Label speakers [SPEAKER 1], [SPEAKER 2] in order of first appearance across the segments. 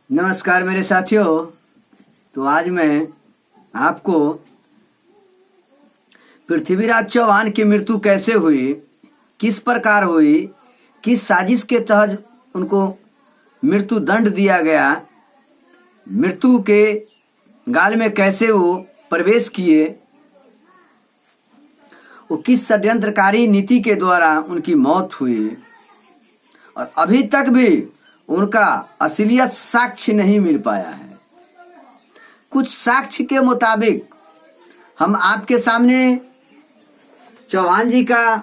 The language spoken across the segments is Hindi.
[SPEAKER 1] नमस्कार मेरे साथियों। तो आज मैं आपको पृथ्वीराज चौहान की मृत्यु कैसे हुई, किस प्रकार हुई, किस साजिश के तहत उनको मृत्यु दंड दिया गया, मृत्यु के गाल में कैसे वो प्रवेश किए, वो किस षड्यंत्रकारी नीति के द्वारा उनकी मौत हुई और अभी तक भी उनका असलियत साक्ष्य नहीं मिल पाया है। कुछ साक्ष्य के मुताबिक हम आपके सामने चौहान जी का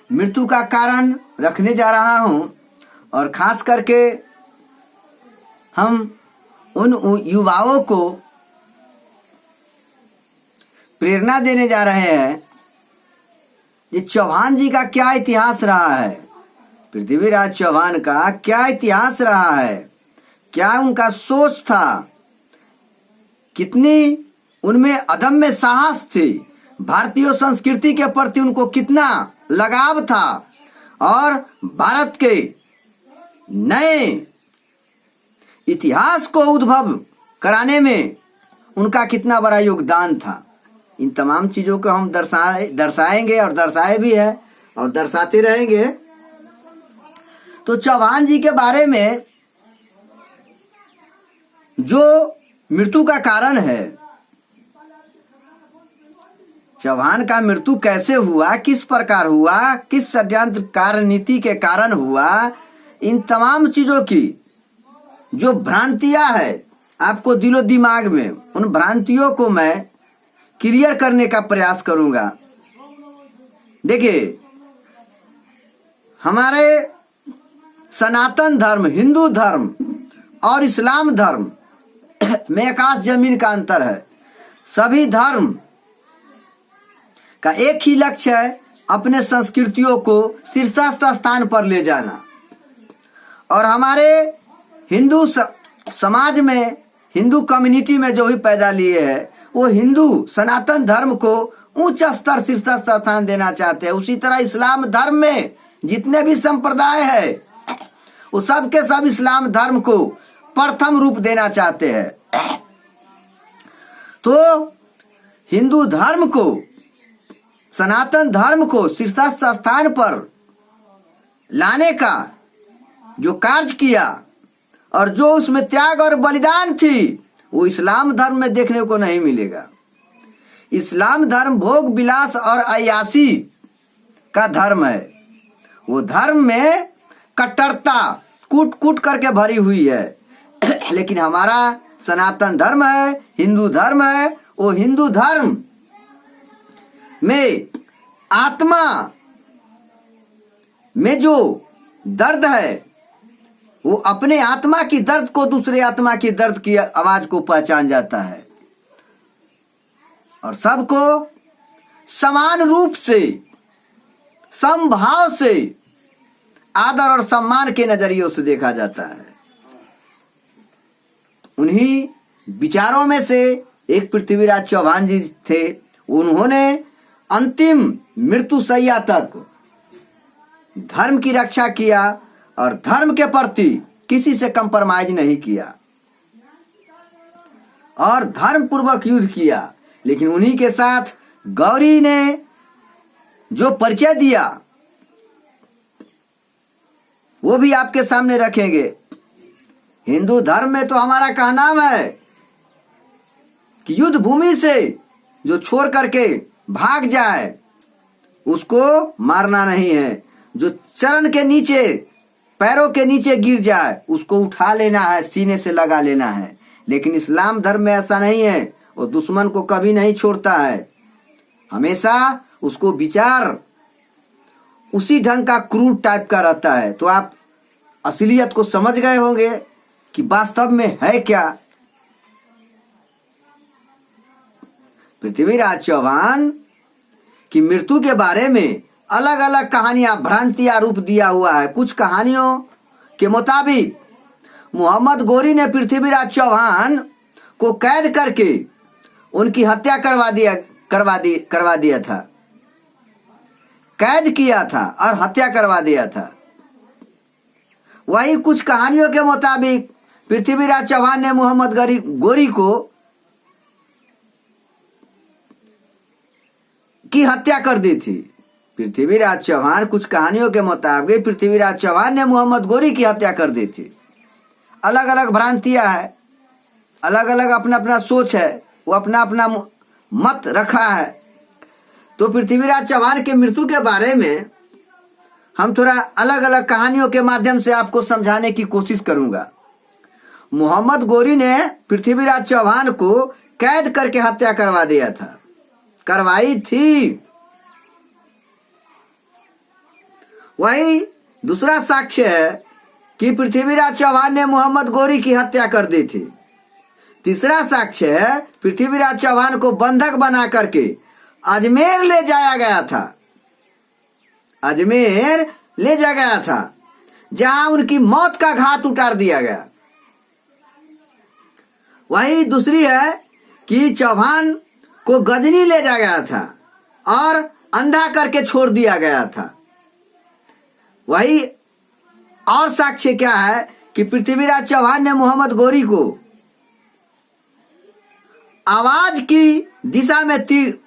[SPEAKER 1] मृत्यु का कारण रखने जा रहा हूं और खास करके हम उन युवाओं को प्रेरणा देने जा रहे हैं कि चौहान जी का क्या इतिहास रहा है, पृथ्वीराज चौहान का क्या इतिहास रहा है, क्या उनका सोच था, कितनी उनमें अदम्य साहस थी, भारतीय संस्कृति के प्रति उनको कितना लगाव था और भारत के नए इतिहास को उद्भव कराने में उनका कितना बड़ा योगदान था। इन तमाम चीजों को हम दर्शाएंगे और दर्शाए भी है और दर्शाते रहेंगे। तो चौहान जी के बारे में जो मृत्यु का कारण है, चौहान का मृत्यु कैसे हुआ, किस प्रकार हुआ, किस षड्यंत्रकार नीति के कारण हुआ, इन तमाम चीजों की जो भ्रांतियां है आपको दिलो दिमाग में, उन भ्रांतियों को मैं क्लियर करने का प्रयास करूंगा। देखिए, हमारे सनातन धर्म, हिंदू धर्म और इस्लाम धर्म में आकाश जमीन का अंतर है। सभी धर्म का एक ही लक्ष्य है, अपने संस्कृतियों को शीर्षस्थ स्थान पर ले जाना। और हमारे हिंदू समाज में, हिंदू कम्युनिटी में जो भी पैदा लिए है, वो हिंदू सनातन धर्म को उच्च स्तर शीर्षस्थ स्थान देना चाहते हैं। उसी तरह इस्लाम धर्म में जितने भी संप्रदाय है वो सब के सब इस्लाम धर्म को प्रथम रूप देना चाहते हैं। तो हिंदू धर्म को, सनातन धर्म को शीर्षस्थ स्थान पर लाने का जो कार्य किया और जो उसमें त्याग और बलिदान थी, वो इस्लाम धर्म में देखने को नहीं मिलेगा। इस्लाम धर्म भोग विलास और अय्याशी का धर्म है। वो धर्म में कट्टरता कूट कूट करके भरी हुई है। लेकिन हमारा सनातन धर्म है, हिंदू धर्म है, वो हिंदू धर्म में आत्मा में जो दर्द है, वो अपने आत्मा की दर्द को दूसरे आत्मा की दर्द की आवाज को पहचान जाता है और सबको समान रूप से, समभाव से, आदर और सम्मान के नजरियों से देखा जाता है। उन्हीं विचारों में से एक पृथ्वीराज चौहान जी थे। उन्होंने अंतिम मृत्यु शैया तक धर्म की रक्षा किया और धर्म के प्रति किसी से कंप्रोमाइज नहीं किया और धर्म पूर्वक युद्ध किया। लेकिन उन्हीं के साथ गौरी ने जो परिचय दिया वो भी आपके सामने रखेंगे। हिंदू धर्म में तो हमारा कहना है कि युद्ध भूमि से जो छोड़ करके भाग जाए उसको मारना नहीं है, जो चरण के नीचे, पैरों के नीचे गिर जाए उसको उठा लेना है, सीने से लगा लेना है। लेकिन इस्लाम धर्म में ऐसा नहीं है। वो दुश्मन को कभी नहीं छोड़ता है, हमेशा उसको विचार उसी ढंग का क्रूर टाइप का रहता है। तो आप असलियत को समझ गए होंगे कि वास्तव में है क्या। पृथ्वीराज चौहान की मृत्यु के बारे में अलग अलग कहानियां, भ्रांतियां रूप दिया हुआ है। कुछ कहानियों के मुताबिक मोहम्मद गोरी ने पृथ्वीराज चौहान को कैद करके उनकी हत्या करवा दिया था, कैद किया था और हत्या करवा दिया था। वही कुछ कहानियों के मुताबिक पृथ्वीराज चौहान ने मोहम्मद गोरी को की हत्या कर दी थी। पृथ्वीराज चौहान, कुछ कहानियों के मुताबिक पृथ्वीराज चौहान ने मोहम्मद गोरी की हत्या कर दी थी। अलग अलग भ्रांतियां है, अलग अलग अपना अपना सोच है, वो अपना अपना मत रखा है। तो पृथ्वीराज चौहान के मृत्यु के बारे में हम थोड़ा अलग अलग कहानियों के माध्यम से आपको समझाने की कोशिश करूंगा। मोहम्मद गोरी ने पृथ्वीराज चौहान को कैद करके हत्या करवा दिया था, करवाई थी। वही दूसरा साक्ष्य है कि पृथ्वीराज चौहान ने मोहम्मद गोरी की हत्या कर दी थी। तीसरा साक्ष्य है पृथ्वीराज चौहान को बंधक बना करके अजमेर ले जाया गया था, अजमेर ले जाया गया था, जहां उनकी मौत का घाट उतार दिया गया। वही दूसरी है कि चौहान को गजनी ले जाया गया था और अंधा करके छोड़ दिया गया था। वही और साक्ष्य क्या है कि पृथ्वीराज चौहान ने मोहम्मद गोरी को आवाज की दिशा में तीर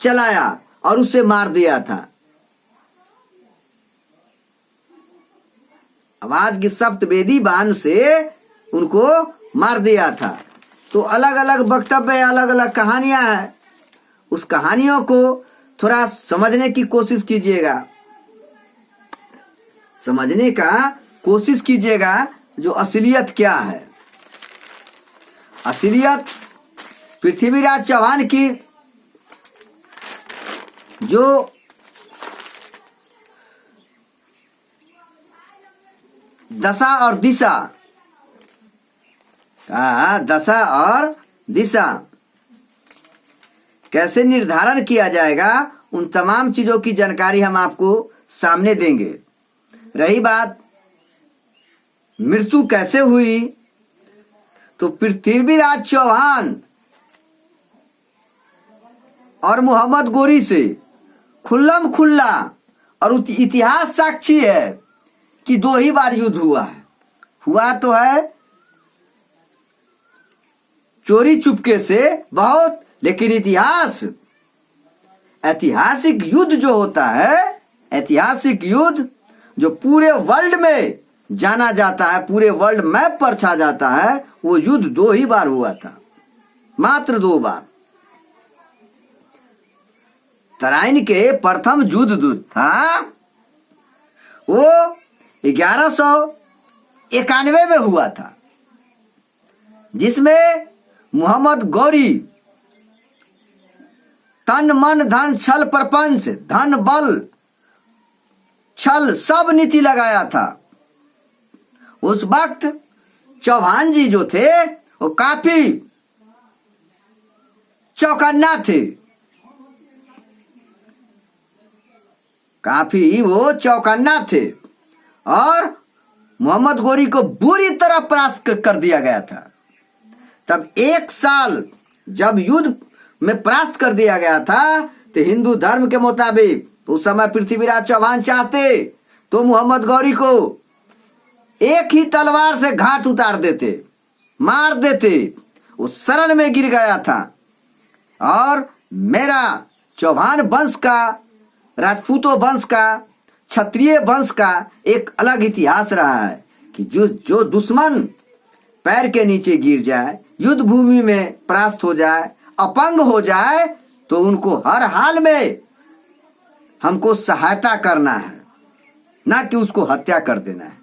[SPEAKER 1] चलाया और उसे मार दिया था। आवाज की सप्तवेदी बाण से उनको मार दिया था। तो अलग अलग वक्तव्य, अलग अलग कहानियां हैं। उस कहानियों को थोड़ा समझने की कोशिश कीजिएगा, समझने का कोशिश कीजिएगा जो असलियत क्या है। असलियत पृथ्वीराज चौहान की जो दशा और दिशा, दशा और दिशा कैसे निर्धारण किया जाएगा, उन तमाम चीजों की जानकारी हम आपको सामने देंगे। रही बात मृत्यु कैसे हुई, तो पृथ्वीराज चौहान और मोहम्मद गोरी से खुल्लम खुल्ला और इतिहास साक्षी है कि 2 ही बार युद्ध हुआ है। हुआ तो है चोरी चुपके से बहुत, लेकिन ऐतिहासिक युद्ध जो होता है, ऐतिहासिक युद्ध जो पूरे वर्ल्ड में जाना जाता है, पूरे वर्ल्ड मैप पर छा जाता है, वो युद्ध 2 ही बार हुआ था, मात्र 2 बार। तराइन के प्रथम युद्ध था वो 1191 में हुआ था, जिसमें मोहम्मद गोरी तन मन धन छल प्रपंच, धन बल छल सब नीति लगाया था। उस वक्त चौहान जी जो थे वो काफी चौकन्ना थे, काफी वो चौकन्ना थे और मोहम्मद गोरी को बुरी तरह परास्त कर दिया गया था। तब 1 साल जब युद्ध में परास्त कर दिया गया था, तो हिंदू धर्म के मुताबिक उस समय पृथ्वीराज चौहान चाहते तो मोहम्मद गोरी को एक ही तलवार से घाट उतार देते, मार देते। वो शरण में गिर गया था। और मेरा चौहान वंश का, राजपूतों वंश का, क्षत्रिय वंश का एक अलग इतिहास रहा है कि जो दुश्मन पैर के नीचे गिर जाए, युद्ध भूमि में परास्त हो जाए, अपंग हो जाए, तो उनको हर हाल में हमको सहायता करना है, ना कि उसको हत्या कर देना है।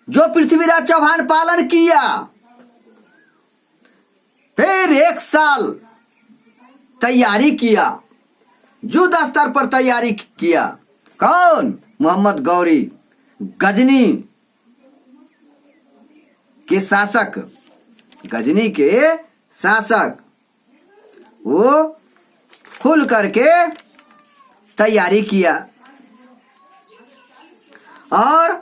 [SPEAKER 1] जो पृथ्वीराज चौहान पालन किया, फिर 1 साल तैयारी किया, युद्ध स्तर पर तैयारी किया। कौन? मोहम्मद गोरी, गजनी के शासक, गजनी के शासक। वो खुल करके तैयारी किया और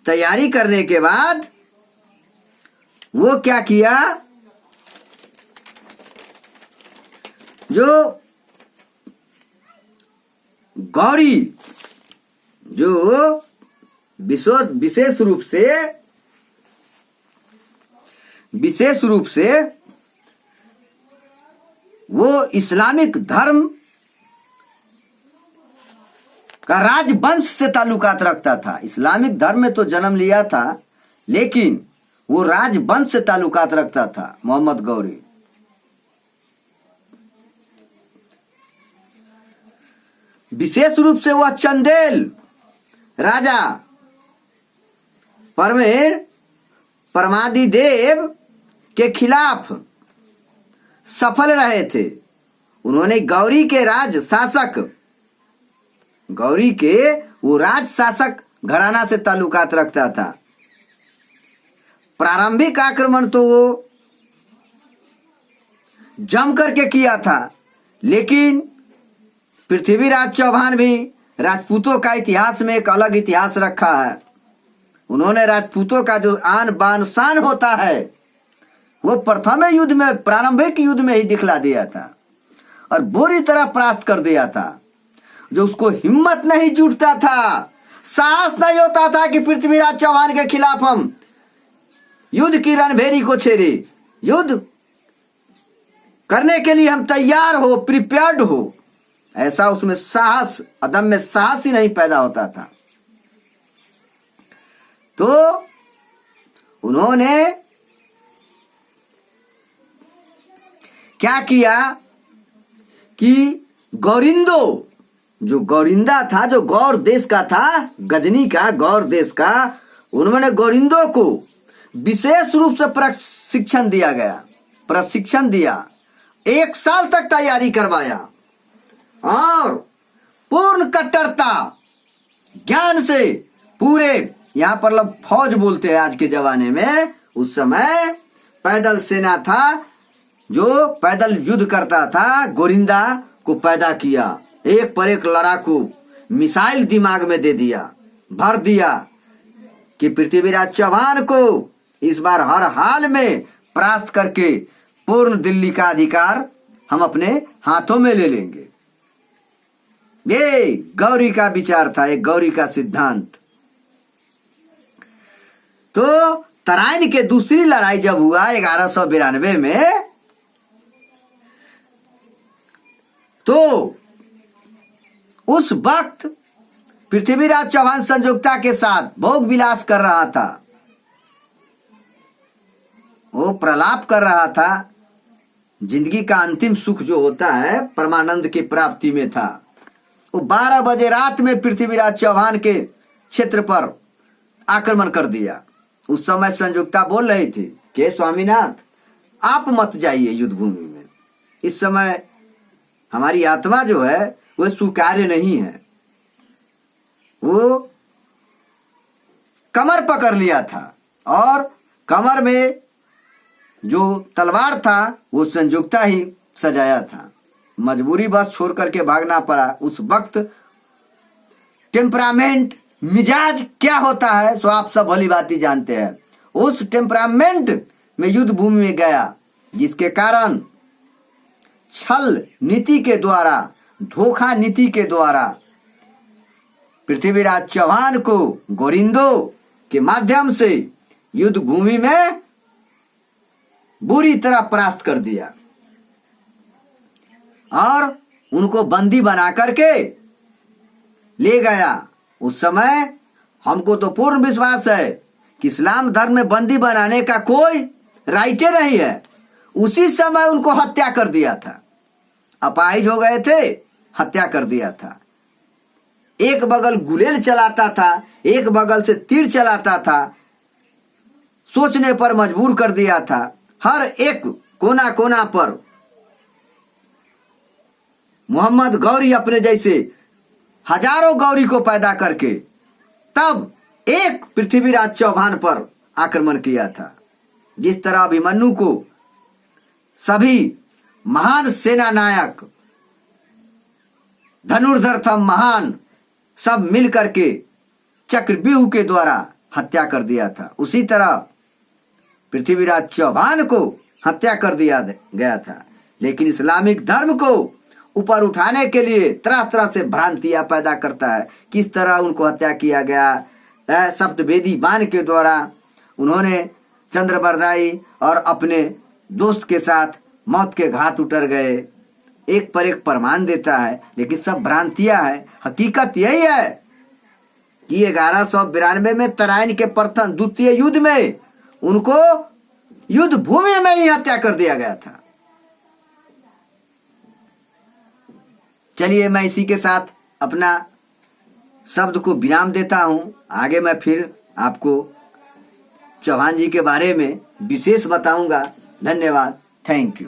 [SPEAKER 1] तैयारी करने के बाद वो क्या किया, जो गौरी, जो विशेष रूप से वो इस्लामिक धर्म का राजवंश से ताल्लुकात रखता था। इस्लामिक धर्म में तो जन्म लिया था, लेकिन वो राजवंश से ताल्लुकात रखता था मोहम्मद गौरी। विशेष रूप से वह चंदेल राजा परमादिदेव के खिलाफ सफल रहे थे। उन्होंने गौरी के राज शासक घराना से ताल्लुकात रखता था। प्रारंभिक आक्रमण तो वो जम करके किया था, लेकिन पृथ्वीराज चौहान भी राजपूतों का इतिहास में एक अलग इतिहास रखा है। उन्होंने राजपूतों का जो आन बान शान होता है वो प्रथम युद्ध में, प्रारंभिक युद्ध में ही दिखला दिया था और बुरी तरह परास्त कर दिया था। जो उसको हिम्मत नहीं जुटता था, साहस नहीं होता था कि पृथ्वीराज चौहान के खिलाफ हम युद्ध की रणभेरी को छेड़े, युद्ध करने के लिए हम तैयार हो, प्रिपेयर्ड हो, ऐसा उसमें साहस, अदम्य साहस ही नहीं पैदा होता था। तो उन्होंने क्या किया कि गौरिंदो, जो गौरिंदा था, जो गौर देश का था, गजनी का, गौर देश का, उन्होंने गौरिंदो को विशेष रूप से प्रशिक्षण दिया। 1 साल तक तैयारी करवाया और पूर्ण कट्टरता ज्ञान से पूरे, यहां पर लोग फौज बोलते हैं आज के जमाने में, उस समय पैदल सेना था जो पैदल युद्ध करता था, गोरिंदा को पैदा किया। एक पर एक लड़ाकू मिसाइल दिमाग में दे दिया, भर दिया कि पृथ्वीराज चौहान को इस बार हर हाल में परास्त करके पूर्ण दिल्ली का अधिकार हम अपने हाथों में ले लेंगे। ये गौरी का विचार था, एक गौरी का सिद्धांत। तो तराइन के दूसरी लड़ाई जब हुआ 1192 में, तो उस वक्त पृथ्वीराज चौहान संयोगता के साथ भोग विलास कर रहा था, वो प्रलाप कर रहा था। जिंदगी का अंतिम सुख जो होता है परमानंद की प्राप्ति में था। वो 12 बजे रात में पृथ्वीराज चौहान के क्षेत्र पर आक्रमण कर दिया। उस समय संयोगता बोल रही थी कि स्वामीनाथ, आप मत जाइए युद्ध भूमि में, इस समय हमारी आत्मा जो है वह स्वीकार्य नहीं है। वो कमर पकड़ लिया था और कमर में जो तलवार था वो संयोगता ही सजाया था। मजबूरी बस छोड़ करके भागना पड़ा। उस वक्त टेम्परामेंट, मिजाज क्या होता है सो आप सब भली बात ही जानते हैं। उस टेम्परामेंट में युद्ध भूमि में गया, जिसके कारण छल नीति के द्वारा, धोखा नीति के द्वारा पृथ्वीराज चौहान को गोरिंदो के माध्यम से युद्ध भूमि में बुरी तरह परास्त कर दिया और उनको बंदी बना करके ले गया। उस समय हमको तो पूर्ण विश्वास है कि इस्लाम धर्म में बंदी बनाने का कोई राइट नहीं है। उसी समय उनको हत्या कर दिया था, अपाहिज हो गए थे, हत्या कर दिया था। एक बगल गुलेल चलाता था, एक बगल से तीर चलाता था, सोचने पर मजबूर कर दिया था। हर एक कोना कोना पर मोहम्मद गौरी अपने जैसे हजारों गौरी को पैदा करके तब एक पृथ्वीराज चौहान पर आक्रमण किया था। जिस तरह अभिमन्यु को सभी महान सेना नायक, धनुर्धर था महान, सब मिल करके चक्रव्यूह के द्वारा हत्या कर दिया था, उसी तरह पृथ्वीराज चौहान को हत्या कर दिया गया था। लेकिन इस्लामिक धर्म को ऊपर उठाने के लिए तरह तरह से भ्रांतियां पैदा करता है। किस तरह उनको हत्या किया गया, सप्तवेदी बाण के द्वारा उन्होंने चंद्रबरदाई और अपने दोस्त के साथ मौत के घाट उतर गए। एक पर एक प्रमाण देता है, लेकिन सब भ्रांतियां है। हकीकत यही है कि 1192 में तराइन के प्रथम द्वितीय युद्ध में उनको युद्ध भूमि में ही हत्या कर दिया गया था। चलिए मैं इसी के साथ अपना शब्द को विराम देता हूं। आगे मैं फिर आपको चौहान जी के बारे में विशेष बताऊंगा। धन्यवाद। Thank you.